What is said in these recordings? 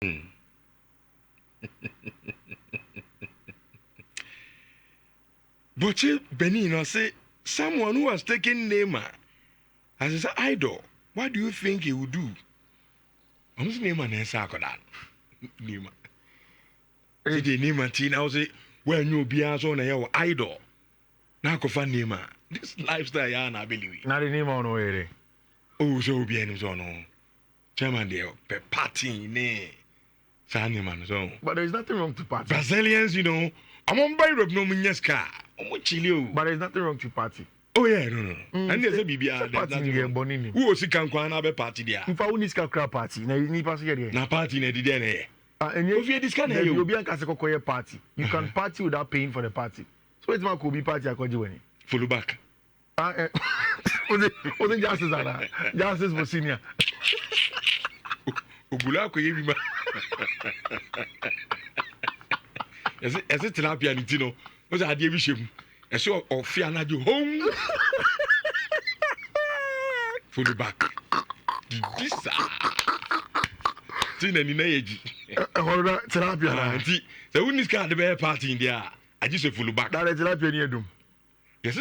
But Benin, say someone who has taken Neymar as his idol. What do you think he would do? I'm saying Neymar and Sakodan. Neymar. See the Neymar team now say when you be as on your idol. Now go find Neymar. This lifestyle ya na believe. Not the Neymar no way. Oh, so be any so no. Chairman there, pe party ne. Neymar so. But there is nothing wrong to party. Brazilians, you know, I'm on by road no minyaska. But there's nothing wrong to party. Oh yeah, no. And there's a BBR. Who was it can be party there? If I need to crap party, now you need pass here. Na party na did there. And if you this kind of you be an Kaseko party. You can party without paying for the party. So it's my could be party I could do any. Follow back. Was it justice Anna? Justice for senior. Ubula ko yebi ma. Is it tilapia nitino? Was a dear bishop? I saw or fear not you home. Follow back. This tin and in age. Tilapia. The wouldn't card the bear party in there. I just say follow back. That is tilapia near doom. Yes,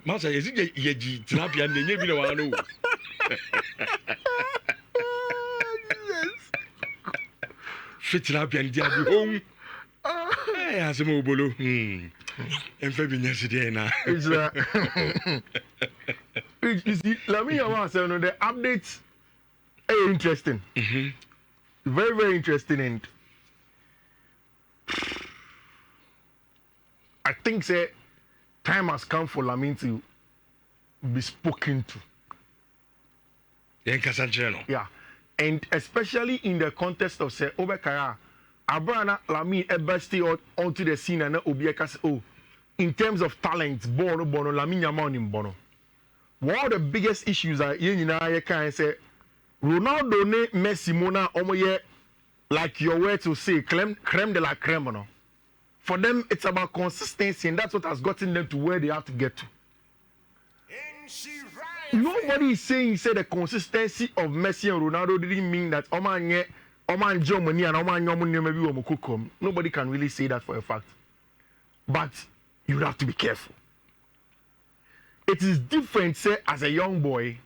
Master, is it Yeji tilapia and you know I know. Fit tilapia and dear home. Hey, as a mobile. And Fabian yesterday now. You see, Lamine Yamal said, the updates are interesting. Very, very interesting. And I think say time has come for Lamine to be spoken to. Yeah. And especially in the context of say Obekaya. Abrana Lamine stay onto the scene and Obieka say, oh, in terms of talent, Bono Lamine Yamal in Bono. One of the biggest issues are you can say Ronaldo ne Messi Mona omoye like your word to say creme de la creme no. For them it's about consistency and that's what has gotten them to where they have to get to. Nobody is saying the consistency of Messi and Ronaldo didn't mean that nobody can really say that for a fact. But you have to be careful. It is different, say, as a young boy,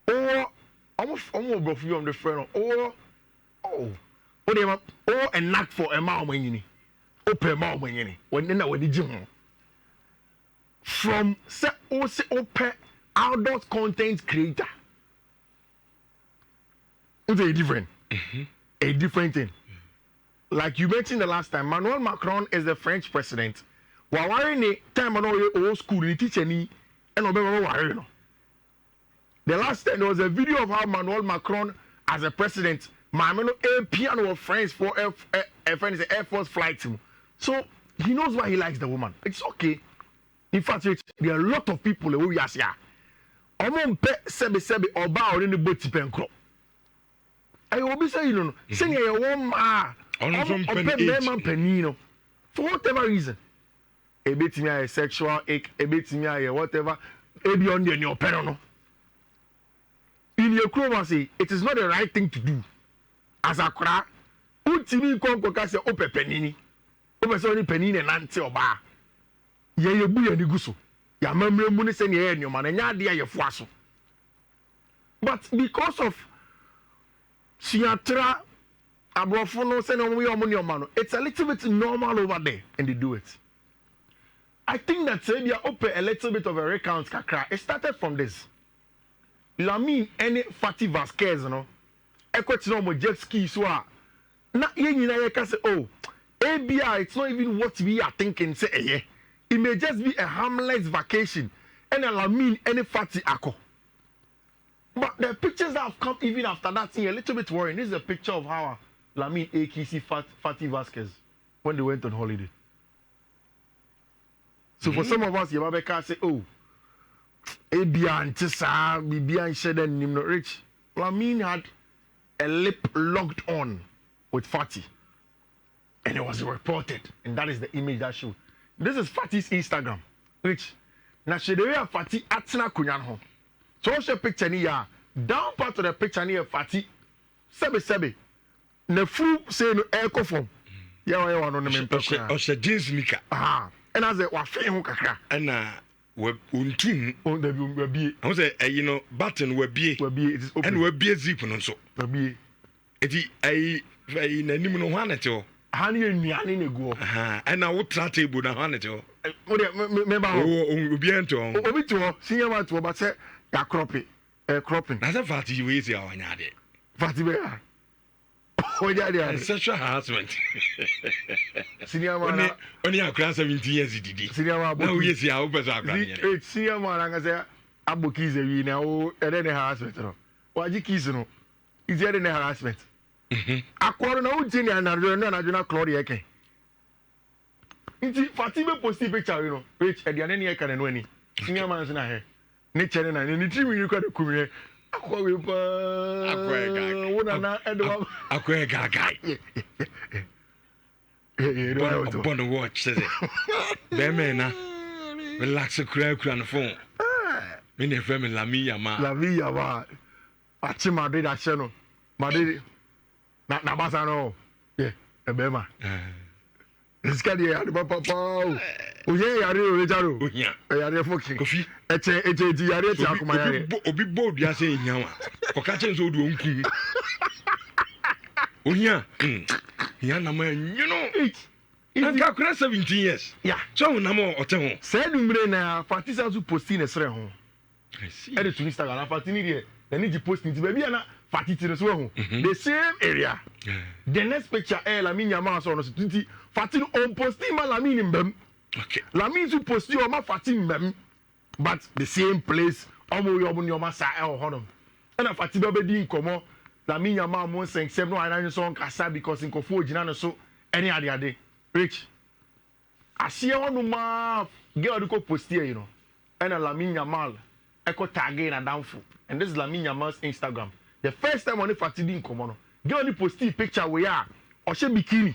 or almost on the friend, or a knack for a mouth when you open mouth when you when the gym. From say open outdoor content creator. It's very different. A different thing. Like you mentioned the last time, Emmanuel Macron is the French president. While time old school, the teacher ni and the last time there was a video of how Emmanuel Macron as a president, Mamano a piano of friends for Air Force flight. So he knows why he likes the woman. It's okay. In fact, there are a lot of people who we are here. Sebe oba or in the boat penkro. I will be saying, you know, saying a woman, penino, for whatever reason. A bit me a sexual ache, a bit me a whatever, a beyond your penno. In your chromacy, it is not the right thing to do. As a crack, Utimi Conco say, Ope penini, Ope Sony penini and Nancy or bar. Ye, you be any gusso. Your memory money send your head, your man, and your dear your fuasso. But because of Siatra Abrofono send on your money, it's a little bit normal over there, and they do it. I think that they are open a little bit of a recount, kakra. It started from this. Lamine, any Fatty Vasquez, no, equity no jet ski, so na you can say, oh, ABI, it's not even what we are thinking, say, eh, it may just be a harmless vacation, and a Lamine, any Fatty Ako. But the pictures that have come even after that thing a little bit worrying. This is a picture of how Lamine AKC Fatty Vasquez when they went on holiday. So for some of us, Yababeka say, oh, Abian Tessa, Bibian Shedan Nimno Rich. Lamine had a lip locked on with Fatty. And it was reported. And that is the image that showed. This is Fatty's Instagram. Rich. Now she dey Fatty atina kunyan. So what's your picture here? Down part of the picture near Fatty. Sebe. na furu say no echo from ya wa ya no me mpekwa o se jeans nika and as wa fe ho kakra na untum on da bi I say you know button it is open and we bie zip no so bi eti na nim no ho anete o ha ne nnuane ne go and na wo tra table na ho anete o me ba ho obi ento obi to senior man to ba say ya cropping cropping na say fati we see awanya de fati be ya o ja de sexual harassment senior man oni akra 17 years didi senior man na we see how person akra ni senior man nga say abokize wi na o ede ne harassment no waji kiss no is ede ne harassment akworo na uji ni anadwo na Claudia ken nti Fatima posti picture you know rich e dia ne ne eka ne no ani senior man na he ne chere na ne timi ni kwa de kumire akwa we pa wona na edwa akwa gagai bon watch say be me na relax kura no phone me ne frame Lamine Yamal achi Madrid a cheno Madrid na basa no yeah e be ma iska de ya de papa o ye yare o lejaro onya yare fokin kofi eche di yare ti akoma yare obi bold ya say nyawa ko ka chen so odu onku onya ya na ma you know and ka kura 17 years yeah so na mo ote ho say numre na Fatisa zu posti ne sere ho I see e de to Instagram na Fatini de na ni ji post nti ba bia na Fatiti so ho the same area the next picture Lamine Yamal so no nti Fatini on posti ma Lamine mbam okay Lamine zu posti o ma Fatini mbam but the same place omo yo mo ma sa e ho honom na Fatini ba di nkomo Lamine Yamal mo sensem no anan so nkasa because nkofo ogina no so any ade rich asie hono ma girl ko posti you know and Lamine Yamal eko tag na downfall and this is Lamine Yamal's Instagram the first time on Fatini nkomo no girl ni posti picture we ya o she bikini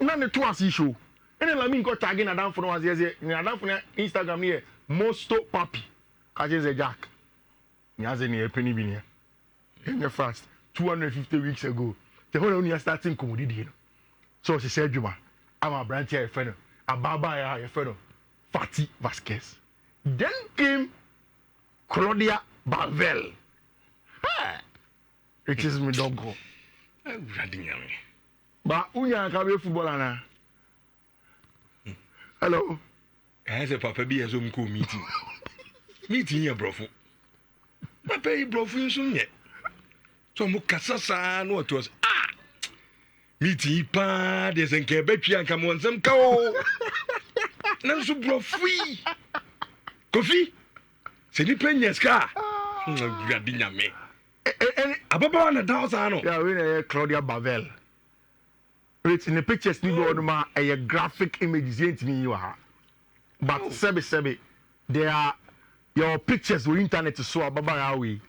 na ne to asi show and Lamine ko tag na downfall no was ye na downfall na Instagram here mosto papi ka je Jack nyaze ni epeni bi ne in the fast 250 weeks ago the whole only starting commodity no so she said Juma I'm a branch here friend ababa ya friend Fati Vasquez then came Claudia Bavel it is me dog go ba unya ka be footballer na hello I say papa bi ezo mko meeting ya brofo papa yi brofo nso nye so mo kasasa no to us meeting pa de senke betwa nka mo nsem ka o na nso brofo kofi se ni penyeska ngadi nyame ababa na dawsa no yeah we na Claudia Bavel it's in the pictures ni do ma a graphic images yentimi yi wa but sebi there are your pictures on internet so ababa ya we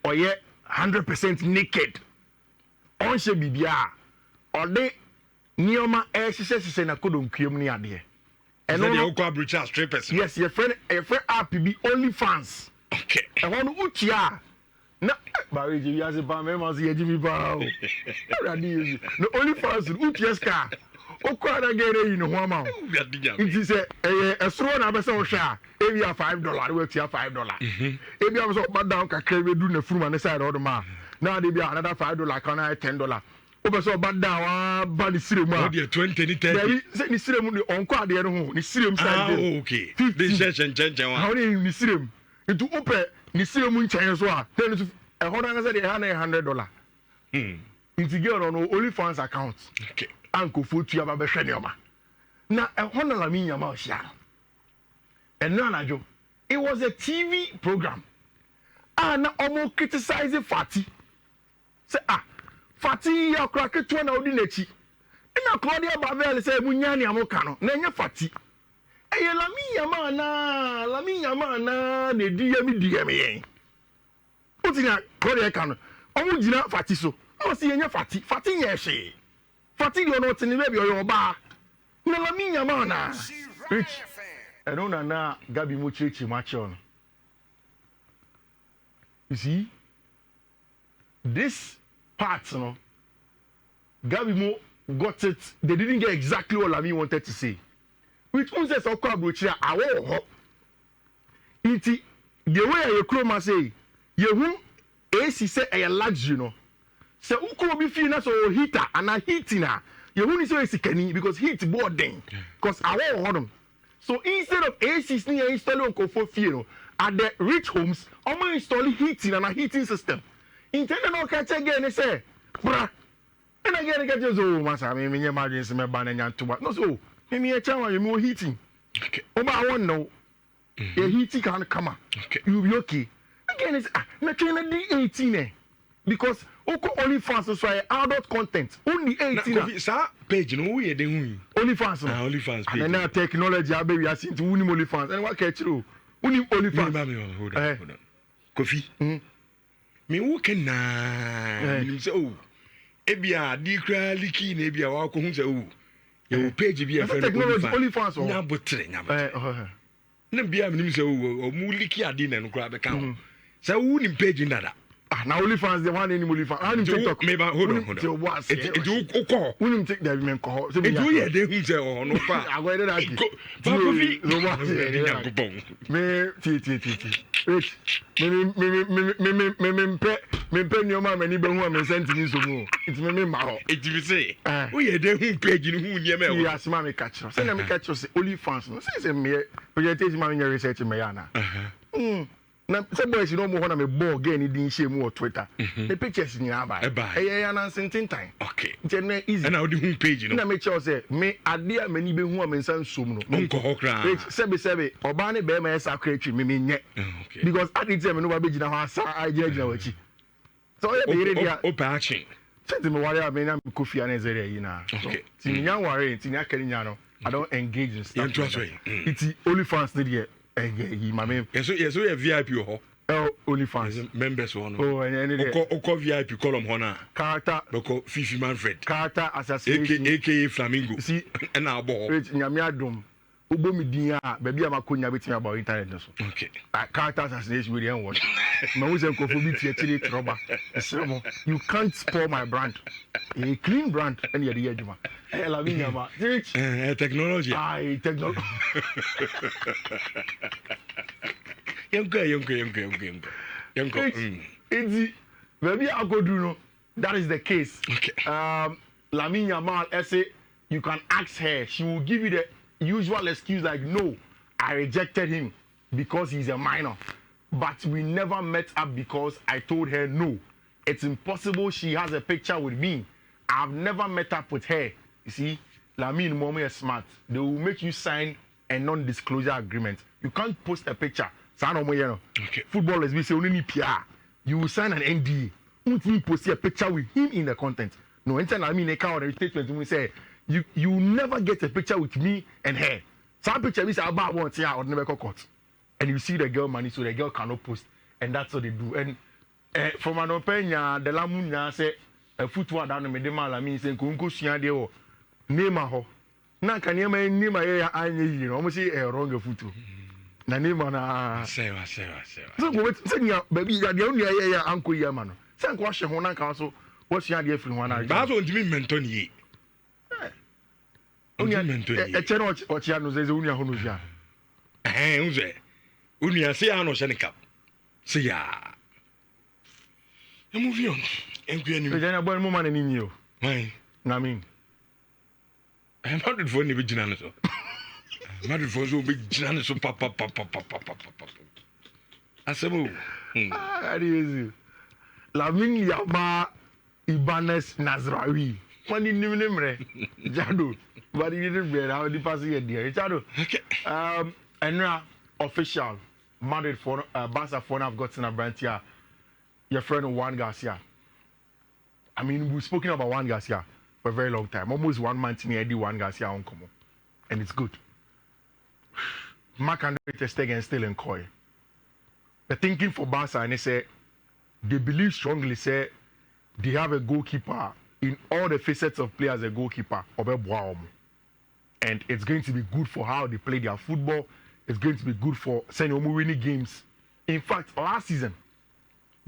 or ye 100% naked on she bibia or de nioma ehsese na kodonkuem ni ade and no you go abroad strippers yes your friend app be only fans okay e wonu utia na ba we ji yase ba me ma se ye ji mi ba o radi no only fans utia ska o kwa na gere yi no ho ama nti se esoro na be se wo hwe a e bia $5 we tia $5 e bia so ba down kakra be du na furuma ne side odo ma na de bia another $5 kan na $10 o be so ba down wa ba ni sire mu a de 20 ni 30 se ni sire mu ni onko ade no ho ni sire mu side okay de chen wa how ni sire mu nti ope ni sire mu nchen so a then e ho na say de ha na $100 nti ge no only fans account okay anko fotu ya ba be hwe ne oma na e ho na Lamine Yamal hia and no anajo it was a TV program na omo criticize Fati say Fati ya kra keto na odi nachi na Claudia Bavel say munya ne amoka no na nya Fati eye Lamine Yamal na ne di ya mi yen otinya Claudia ka no omo gina Fati so o si nya Fati nya hwe Fati do no tini baby oyo ba na Lamine Yamal na rich I don't know na Gabi mo chichi match on you see this part no Gabi Mo got it. They didn't get exactly what Lamine wanted to say. Which means that Sokwa Brochia, I won't. Inti, the way you chroma say, you won't AC say a luxury, no. So, who could be feeling us or heater and a heating her? You won't say it's kenny because heat boarding. Because I won't hold them. So, instead of AC near installing comfort feel at the rich homes, I'm going to install heating and a heating system. Intended no catch again, they say, bruh. And again, I get you, oh, Master, I mean, your margins in my banana and too much. No, so, maybe a channel, you're more heating. Okay. Oh, but I want to know. Your heating can't come out. Okay. You'll be okay. Again, it's not trying to do 18 because only fans is why adult content. Only 18. Sir, page, no, we are doing only fans. Only fans. And then technology, I baby, I see to only fans. And what catch you? Only fans. Hold on. Kofi. Me who can na so ebia di kra liki na ebia wa ko hu se o your page bi e fe only fans o nya botre na bia me nim se o mu liki ade na no kra be ka o se wo ni page ndada na only fans the one any only fans I TikTok me ba hold on it ko we nim take that men ko so it do ye de hu se o no pa agwede da ki ba ko fi no what me me nyoma mani be hu am senti ni so mu it me ma ho it be say we ye de hu page ni hu nie me o ya sima me catch say na me catch say only fans no say me presentation ma me research me ya na na say boys no mo ho na me ball again din share mu on Twitter the pictures ni aba ya na sentin time okay it na easy na odi hu page no na me check say me ade a mani be hu am nsan som no nko ho kra sebe oba ne be ma esa kra twi me nye because ade tell me no ba be gina ho asa a gina wachi so ya be ready o patching send me worry me na Kofi na zere yi na okay ti nya worry ti nya kari nya no I don't engage in stuff it's only fans dey he my man yes we VIP ho only fans members one and oko VIP column ho na character beko Fiifi Manfred character assassination aka Flamingo see and na abo nyame adom ubo mi din a baby amakonya betimi about internet no so okay character assassination we dey watch ma we say kofobi tie tire troba esremo you can't spoil my brand a clean brand and you dey aduma Lamine Yamal technology technology Yonko. It's maybe I go do no. That is the case. Okay. Lamine Yamal, I say you can ask her. She will give you the usual excuse like, no, I rejected him because he's a minor. But we never met up because I told her no. It's impossible. She has a picture with me. I've never met up with her. You see, Lamine Momo is smart. They will make you sign a non-disclosure agreement. You can't post a picture. Okay. Footballers, we say only PR. You will sign an NDA. You won't post a picture with him in the content. No, anytime I mean a car or a statement, we say you never get a picture with me and her. Some picture we say about once here or never caught. And you see the girl money, so the girl cannot post, and that's what they do. And from an opinion, the Lamunya say a football down the Medema Lamine saying Kunku Siadio name a ho. Na can you name a anye, almost say a wrong foot. Na name na say so go say ya baby ya the only ya uncle ya man say ko hye ho na kan so what you dey free one na ba so ntimi menton yi onya e che no o che no ze unia ho no zia unze unia se ya no hye ne cap se ya e move on enku ani e jana boy mo man ni o why na mean I'm not for any vigilance so Madrid for so big giant so papa. Asemu. Easy. Lamine Yamal Ibanez Nazraoui. Money nimre. Jado. But he didn't bread how the pass here dear. Jado. Okay. Enra official Madrid for Barca for have gotten a brand here. Your friend Juan Garcia. I mean, we've spoken about Juan Garcia for a very long time. Almost 1 month near the Juan Garcia on come. And it's good. Mark Andre Ter Stegen still in Koi. The thinking for Barca and they say they believe strongly say they have a goalkeeper in all the facets of play as a goalkeeper. And it's going to be good for how they play their football. It's going to be good for sending winning games. In fact, last season,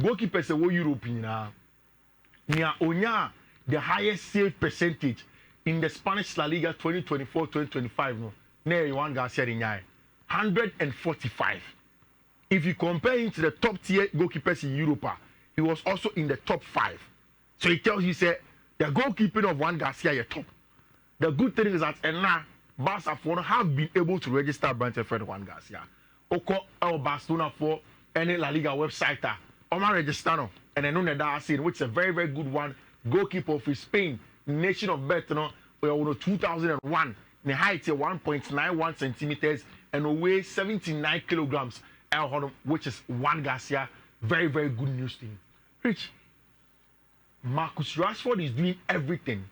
goalkeepers say what Europe in Nia Onya the highest save percentage in the Spanish La Liga 2024-2025. No, near Juan Garcia Nhyira, 145. If you compare him to the top tier goalkeepers in Europe, he was also in the top 5. So it tells you, say, the goalkeeping of Juan Garcia is top. The good thing is that now Barca have been able to register Brandt Fred Juan Garcia. Oko El Barcelona for any La Liga website. Oma register and then that scene, which is a very, very good one. Goalkeeper of Spain, nation of bet, 2001. The height is 1.91 centimeters and weighs 79 kilograms. Which is Juan Garcia. Very, very good news to him. Rich, Marcus Rashford is doing everything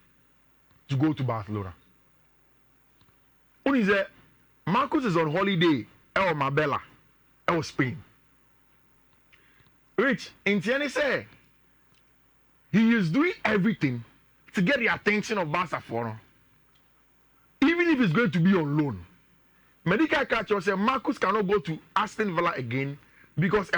to go to Barcelona. When is it? Marcus is on holiday in Marbella, in Spain. Rich, Intiani say he is doing everything to get the attention of Barcelona, even if he's going to be on loan. Medical catcher say Marcus cannot go to Aston Villa again because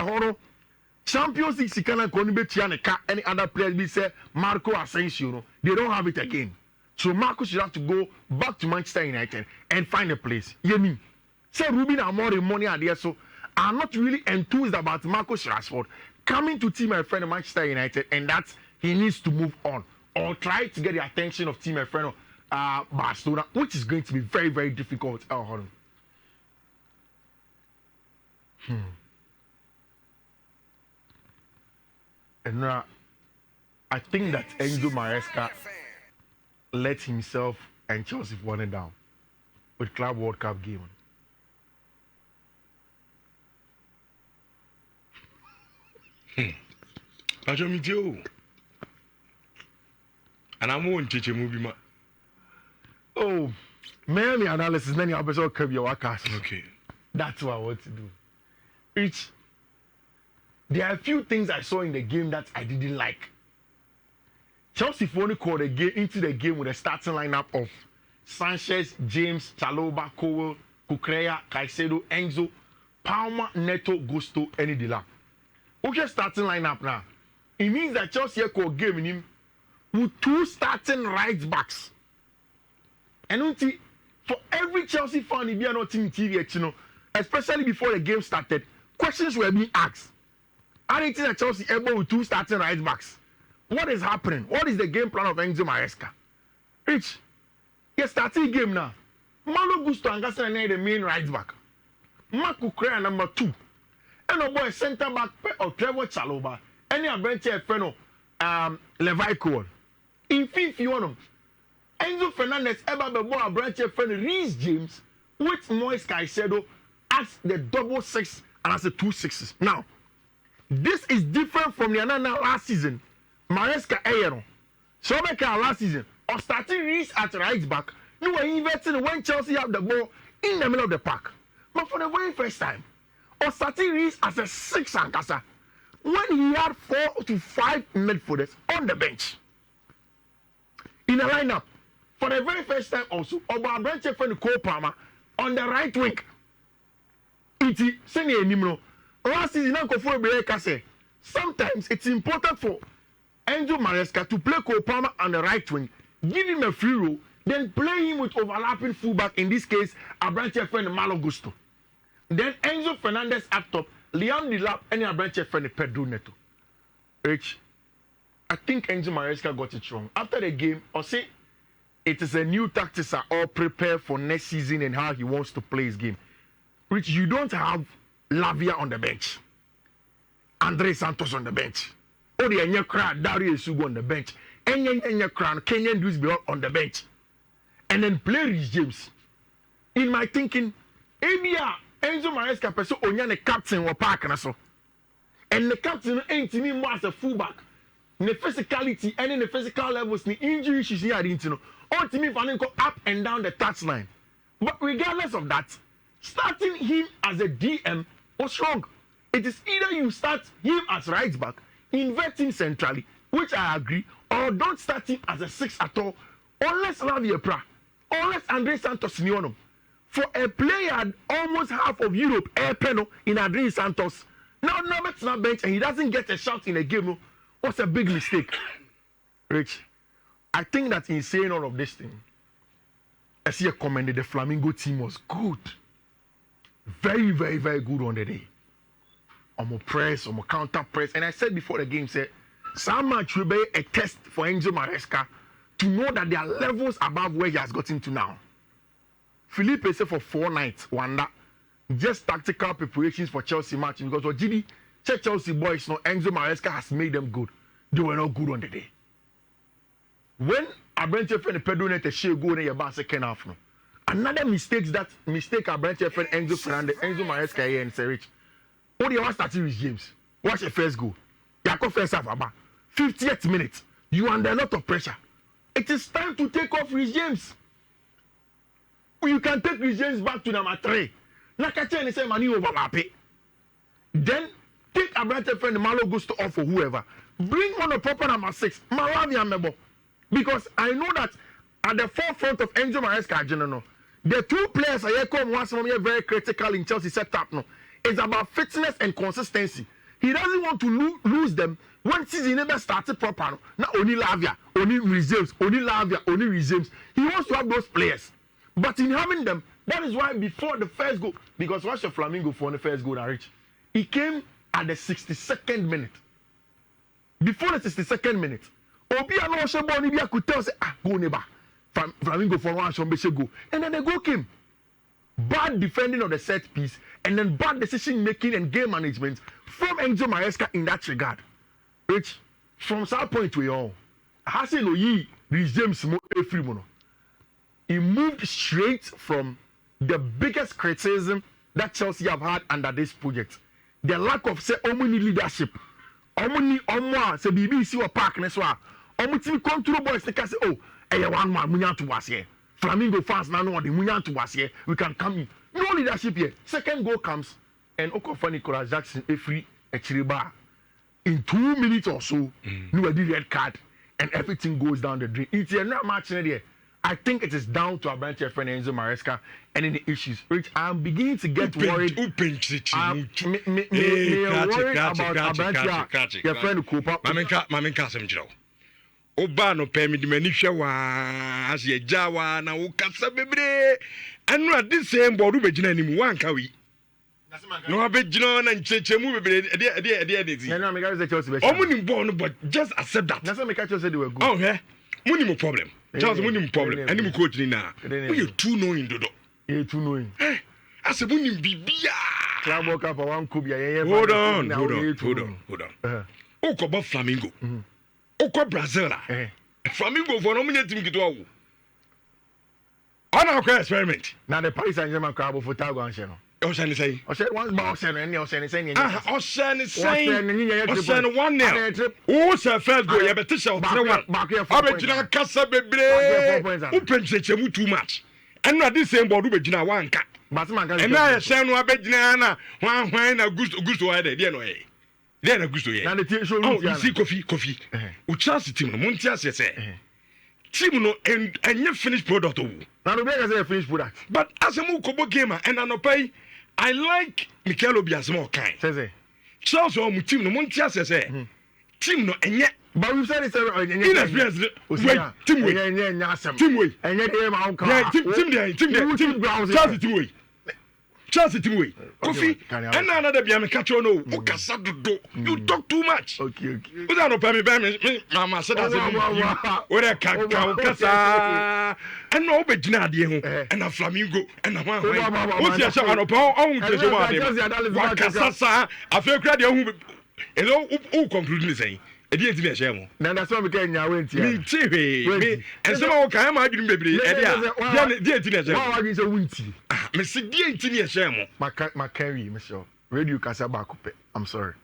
Champions League Sikana Konibetianeka, any other players be say Marco Asensio, they don't have it again. So Marcus should have to go back to Manchester United and find a place. You mean? Say Ruben Amorim money are there, so I'm not really enthused about Marcus Rashford coming to team my friend Manchester United, and that he needs to move on or try to get the attention of team my friend Barcelona, which is going to be very, very difficult. And now, I think that Enzo Maresca let himself and Chelsea won it down with Club World Cup game. And I'm on Chiche movie. Oh, Miami analysis, then you have to curb your workers. Okay. That's what I want to do. There are a few things I saw in the game that I didn't like. Chelsea only called into the game with a starting lineup of Sanchez, James, Chalobah, Cowell, Kukurea, Caicedo, Enzo, Palmer, Neto, Gusto, and Idila. Okay, starting lineup now. It means that Chelsea called game in him with 2 starting right backs. And for every Chelsea fan, if you are not team TV, especially before the game started, questions were being asked. I didn't think that Chelsea able with 2 starting right backs. What is happening? What is the game plan of Enzo Maresca? Rich, you're starting game now. Malo Gusto and Gaston are the main right back. Marco Kukurea number 2. And a boy center back or Trevor Chalobah. Any adventure friend Levi Cole. In Fiifi Manfred, Enzo Fernandez ever be boy adventure friend Reece James with Moise Caicedo as the 6 and as the 2 6s. Now, this is different from the another last season. Maresca Ayero. So last season, or starting Reece at right back, you were inverting when Chelsea have the ball in the middle of the park. But for the very first time, or starting Reece as a 6 and Kasa, when he had 4 to 5 midfielders on the in the lineup. For the very first time also, Oba Branche for the Cole Palmer on the right wing. Iti senior Nimno. Last season, sometimes it's important for Enzo Maresca to play Cole Palmer on the right wing, give him a free role, then play him with overlapping fullback, in this case, Abranche friend Malo Gusto. Then Enzo Fernandez up top, Liam Delap, and Abranche friend Pedro Neto. Rich, I think Enzo Maresca got it wrong. After the game, I'll say it is a new tactics are all prepared for next season and how he wants to play his game. Rich, you don't have Lavia on the bench, Andre Santos on the bench. Oh, the Enya crowd, Darius Sugo on the bench. Enya crowd, Kenyan Dues on the bench. And then play Reece James. In my thinking, ABR, Enzo Maresca, person, Onya, the captain, or park, and so. And the captain ain't to me more as a fullback. The physicality and in the physical levels, the injury issues here, I didn't know. All to me, if go up and down the touchline. But regardless of that, starting him as a DM was wrong. It is either you start him as right back, invert him centrally, which I agree, or don't start him as a 6 at all, unless Lavia Pra, unless Andre Santos Niono. For a player almost half of Europe, Peno in Andre Santos, now Norbert not bench and he doesn't get a shot in a game, no, what's a big mistake? Rich, I think that in saying all of this thing, I see a comment that the Flamingo team was good. Very, very, very good on the day. On press, on counter press. And I said before the game, said, some match will be a test for Enzo Maresca to know that there are levels above where he has gotten to now. Felipe said for 4 nights, Wanda, just tactical preparations for Chelsea match because Ojidi, Chelsea boys, no, Enzo Maresca has made them good. They were not good on the day. When Abrante friend Pedro net a share goal in your second half, no. Another mistake Abrante friend Enzo Fernandez, Enzo Maresca here and Serich. What do you want to start with James? Watch the first goal. You go first half about 50th minute. You under a lot of pressure. It is time to take off Rhys James. You can take Rhys James back to number 3. Nakache and say money overlap it. Then take Abrante friend Malo Gusto off for whoever. Bring on a proper number 6. Maravia Mebo. Because I know that at the forefront of Enzo Maresca, the 2 players I come once from here very critical in Chelsea setup. No, it's about fitness and consistency. He doesn't want to lose them when season never started proper. Not only Lavia, only reserves, only Lavia, only reserves. He wants to have those players. But in having them, that is why before the first goal, because watch the Flamingo for the first goal, he came at the 62nd minute. Before the 62nd minute, Obi and Oshabo could tell say, go neighbor. Flamingo for one go. And then the goal came. Bad defending of the set piece and then bad decision making and game management from Enzo Maresca in that regard. Which from that point to all, Hassan Oyi James he moved straight from the biggest criticism that Chelsea have had under this project. The lack of say omni leadership. Omni say BBC or park neswa. Omni control boys say oh one man munya to was here. Flamingo fans now know the munya to was here. We can come in. No leadership here. Second goal comes and Okofa Nicolas Jackson a free bar. In 2 minutes or so, no red card and everything goes down the drain. It's not match there. I think it is down to our branch friend Enzo Maresca and any issues. Which I'm beginning to get worried. I'm worried about our branch your friend Cooper. Oba no pay me the mani hwa as ye jawa na wo kasa bebre anu ade same bodu begina anim wan ka wi no abegina na nchechemu bebre ade zi no me guys say Chelsea be omunim ball no but just accept that na say me catch you say they were good oh he munim problem Charles munim problem and him coach ni na we too knowing dodo too knowing ase munim bibia club world cup one kubia ye hold on o ko ba Flamingo Oko Brazil Flamingo for no minute team kitwa wo. On our experiment. Now the Paris Saint-Germain crowd for Tago and Sheno. Oshani say. Oshani once ball Sheno and Oshani say. Oshani say. Oshani 1-0. Oh, say first goal. You better shout 3-1. Abegina kasa bebre. Who penchechemu too much. And na this same board ubegina wan ka. And na Sheno abegina na hwan na gusto wa dey no eh. Then I go to here. Oh, you see, coffee. We trust the team. No, Montias say. Team no and you finished product. Now the say finished product. But as a mukobo gamer and I no pay, I like Mikel Obi as more kind. Say. Charles or team no Montias say. Team no and yet. But we said it's inexperience. Team way. And yet team way. Chelsea team way. Coffee. And another be am catch no. O kasa dodo. You talk too much. Okay. We don't pay me. Mama said as we dey kasa. And no be gina de ho. And a Flamingo and a one. O see say an opa on tese wa de. Wa kasa sa. Afi kra de hu. Elo conclude me saying. E dey tin e share mo. Na that's why we can nya went here. Me tiwe. And some o kan ma adwin bebre. E dey tin e share. Why you say winti? Me see dey tin e share mo. My carry, Mr. Radio Kasa back up. I'm sorry.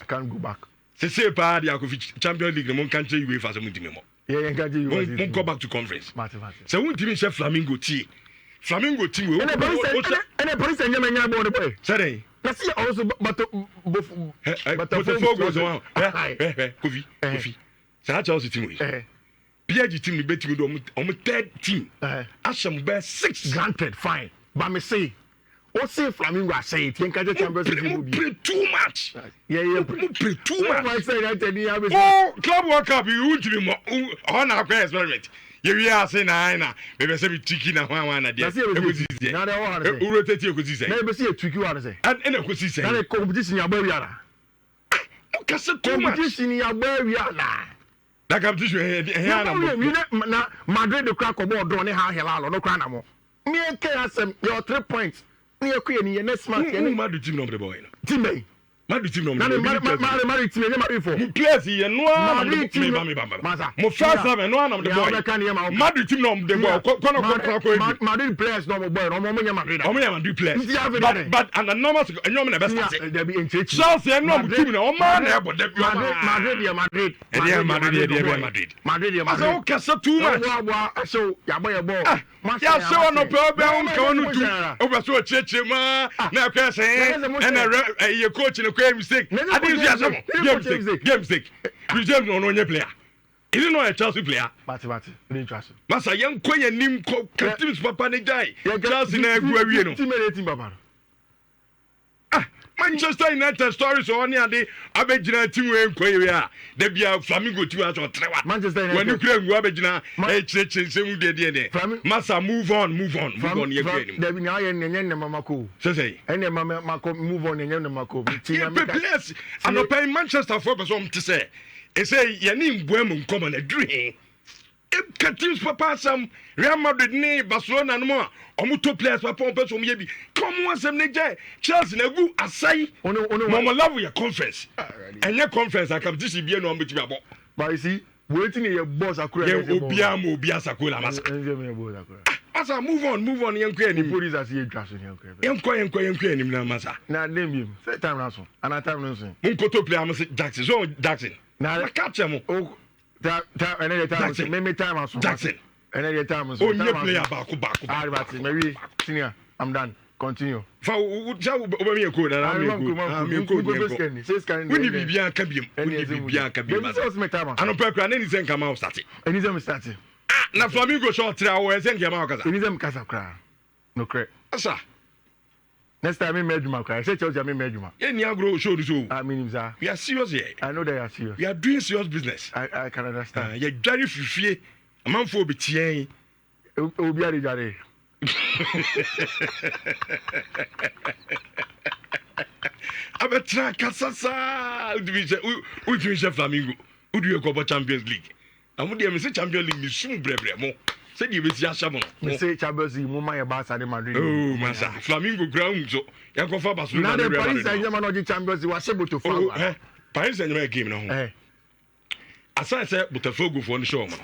I can't go back. Say pa dia ko Champions League mo kan che UEFA so mo ntimi mo. Yeah, can you mo go back to conference. Mate. So we ntimi share Flamingo team we. And the police and nya boy the boy. Say na see also but focus on. Kofi. Say Chelsea team we. PSG team ni betim do om third team. Asham be 6 granted fine. But me say O say Flamingo say it. Yen kaje Champions League will be too much. Yeah. Pray too much. I say that oh, Club World Cup you won't be more on our experiment. You are saying na maybe say tricky na one na there. Now they want to say. Who rotate you go see say. Maybe see a tricky one say. And go see say. Na the competition ya boy ya. Okay, so too much. Competition ya boy ya na. That competition here na Madrid the crack about draw ne ha helalo no cry na mo. Me ke asem your 3 points. Ne ekwe ni next match. Madrid team number boy. Team me. Madrid team number. Madrid team Madrid for. Mu players ye no me ba. Mo first time no am the boy. Madrid team number boy. Kono. Madrid players no boy. No mo nya Madrid. O mo nya Madrid players. But and the numbers enyo me na best start. There be in church. Chelsea no team na o man na ebo de Madrid. So okay, so too much. So ya boy ball. Ya so no problem kan no tu. Over so cheche ma na kwa say and your coach no kwa mistake. I didn't see some game mistake. We just no no player. Is it not a Chelsea player? Bati, didn't trust. Masa young koye nim ko captain's papa ne guy. Chelsea na egu awie no. Team papa. Manchester United stories on here dey abegina team we nkoye we a da bia Flamingo team aso trewa. Manchester United. When you kura ngu abegina cheche semu de. Masa move on ye kura. Da bi na ye nyenye mama ko. Say. Ene mama ko move on nyenye mama ko. Yes. And no pay Manchester for person to say. E say ye ni mbuemu nkomo na dure. E teams papa sam Real Madrid ni Barcelona no mo omuto players papa on person ye bi come one sem ne jai Chelsea na gu asai mo love your conference and your conference akam this be no mbeti abo but you see waiting in your boss akura ye obi asakula masa asa move on yenko ani police as ye dwaso yenko ani na masa na name him say time na so and time no so munkoto player am say Jackson na catch him another time maybe time as Jackson another time oh you player back maybe senior I'm done continue fa ja obami eko na me ko we ni bibia ka biem anopa kra na ni zen kama start na Flamingo short tra o zen kama kaza ni zen kasa kra no cre asa next time me medjuma kra say Chelsea me medjuma any agro show do so I mean sir we are serious here I know they are serious we are doing serious business I can understand you very fifie amanfo be tien obi ari jare abetra kasasa udwi Flamingo udwi ko Champions League amude me say Champions League mi sum brebre mo say di be si asha mo me say Champions League mo ma Barca de Madrid oh masa Flamingo ground so ya ko fa Barcelona na the Paris Saint-Germain no Champions League wa se boto fa Paris Saint-Germain game na ho aside say Botafogo for the show man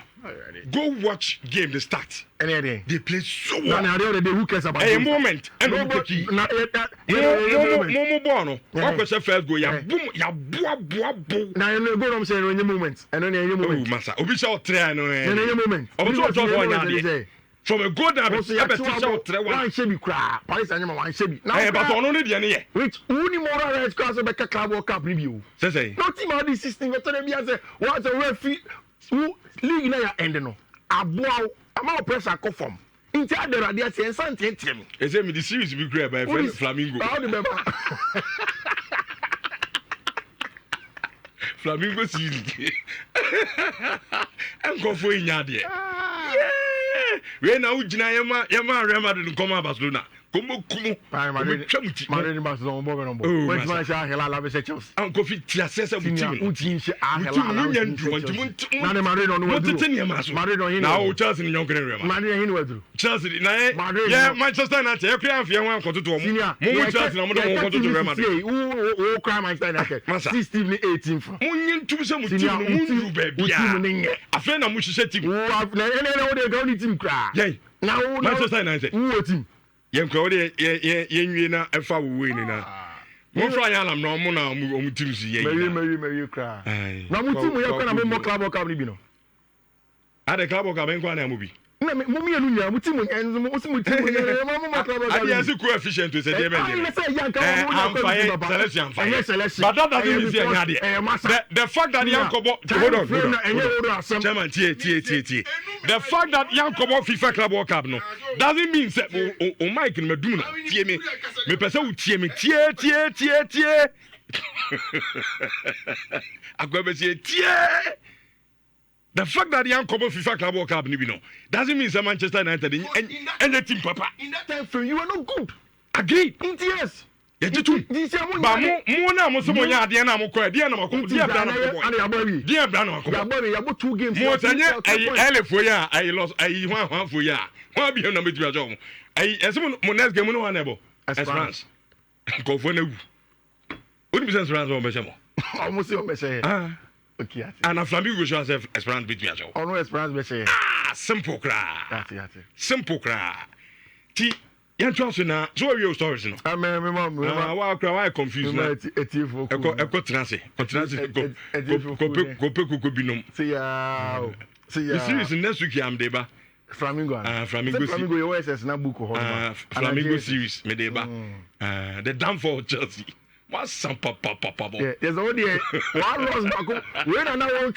go watch game the start they play so well na they who cares about a moment and no take mo bono what was the first go ya boom ya boa na you go no say any moment and any moment oh massa obi say try no any moment obi say for nya from a good habit abeti say try one shebi kra Paris Saint-Germain one shebi na but ono ne de ne ye which uni moral rights class be Club World Cup review say no team all this system we tell them say what a referee league na ya end no aboa ama pressure ko form inti adera dia say nsante tiem e say me the series be great by Flamingo how the member Flamingo series enko fo inya de we na ugina yema Real Madrid nkoma Barcelona komo kumu Madrid Barcelona bo no bo when man say helala be say Chelsea anko fi ti asese mutin she helala na ne Madrid no wadru Madrid no hin na o Chelsea ni yonkere Real Madrid hin wadru Chelsea na yeah Manchester United e kra afia wan kototo mo Chelsea na mo kototo Real Madrid o kra Manchester United 16 ni 18 for mo nyin se mo team no mo ndu ba bia afia na mo hihye team na o de go ni team kra na Manchester United wo team yenko ode yenwie na efa wuwe ni na mo fra ya lam no mo na mo team si ye meri kra na mo team ye kwa na mo Club World Cup ni bi no ade Club World Cup enko na mo bi na me mo anu nya mo ti mo nya mo mo ti mo nya mo club I yes coefficient to say dem I say yanka mo selection but that doesn't mean say the fact that Yankobo hold on chairman tie the fact that Yankobo FIFA Club World Cup no doesn't mean say o Mike no medum na tie me pese wo tie me tie agwabese tie. The fact that Yankobo FIFA Club World Cup no doesn't mean that Manchester United and the team papa. In that time frame, you are not good. Agreed. Yes. But more now, most of my idea now, dear 2 games. More than I for ya, I lost one for ya. One be number 2 at home. As someone Mones game no one ever. Esperance. Go for no. What is Esperance on Beshamo? Almost your message. Okay. And a Flamingo shows Esperance between us. Oh no, Esperance message. Simple cry. That's simple cry. T. Yan trust na so we stories no. Why confused na. Eko transe. Go binom. See ya. The series next week am deba. Flamingo. Flamingo your SS na book ho. Flamingo series me deba. The downfall of Chelsea. What some papa. Yeah, there's already one loss back. We don't know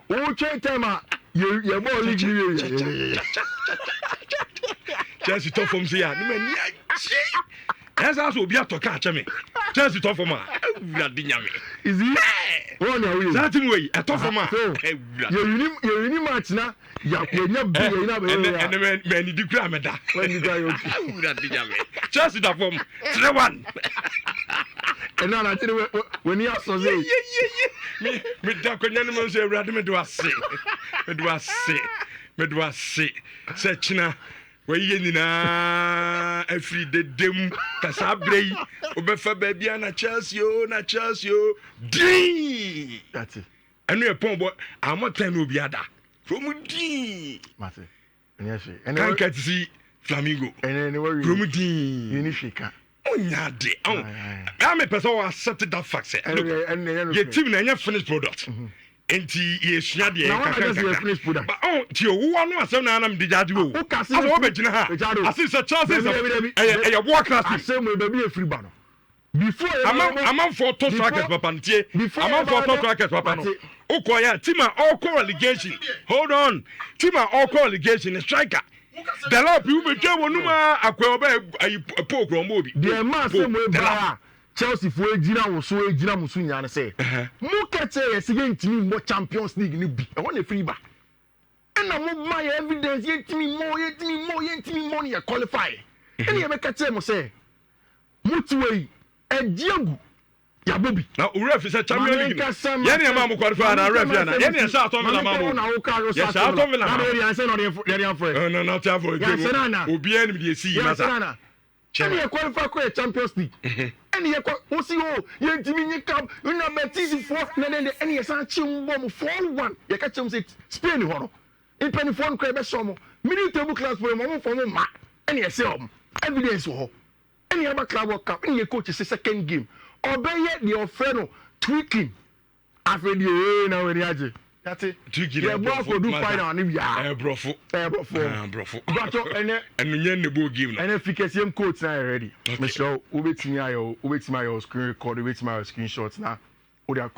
who check time. You ball league. Chelsea top from here. That's also be a to catch me. Chelsea top from Is he? That way, a top from you match now. And when you do grammar, when you go, Chelsea top from 3-1. And now I tell you when you are so say, me talk on animal say, me do I say, Sechina. We na every day dem kasabrei obefa bia na Chelsea din that's it enu e pon bo amotan obi ada from din mate yes and can get see Flamingo and from din you ni shika onya de am me person was set that fact say and your team na nya finished product enti yesua de kakaka but ti owo no asem na anam digade wo aso wo begina ha ase se Chelsea e world class asem we be free ba no before amam for top strikers papa ntie amam for top strikers papa no ukoya team all call relegation hold on team all call relegation striker the lap you be twa wonuma akwa oba program obi the man say we ba Chelsea for ejina musu nya na say mu kete yesige ntimi mo Champions League ni bi e won free ba na mo my evidence yentimi mo ya qualify ene ye be kete mo say mutuwe ejiagu ya bobi na urefi say Champions League ye ne ma mo qualify na refi na ye ne sha to me na ma mo ye sha to me na ma ye say no dey friend no tell for obi eni dey see you masa ene ye qualify ko Champions League ene ye ko o si o ye ntimi nyi cup una betisi for na den ene ye san chi mbo mo 4-1 ye ka chem say Spain ho no in 24 ko be so mo mini table class for mo for mo ma ene ye say evidence ho ene ye ba club World Cup ene ye coach say second game obeye the offer tweaking afedi na we age that's it tweaking the ball for do final ni ya brofo but ene nye ne bo game no ene efficacy coach na ready Mr. Ubetimi ayo screen record ubetimi ayo screenshots na o dey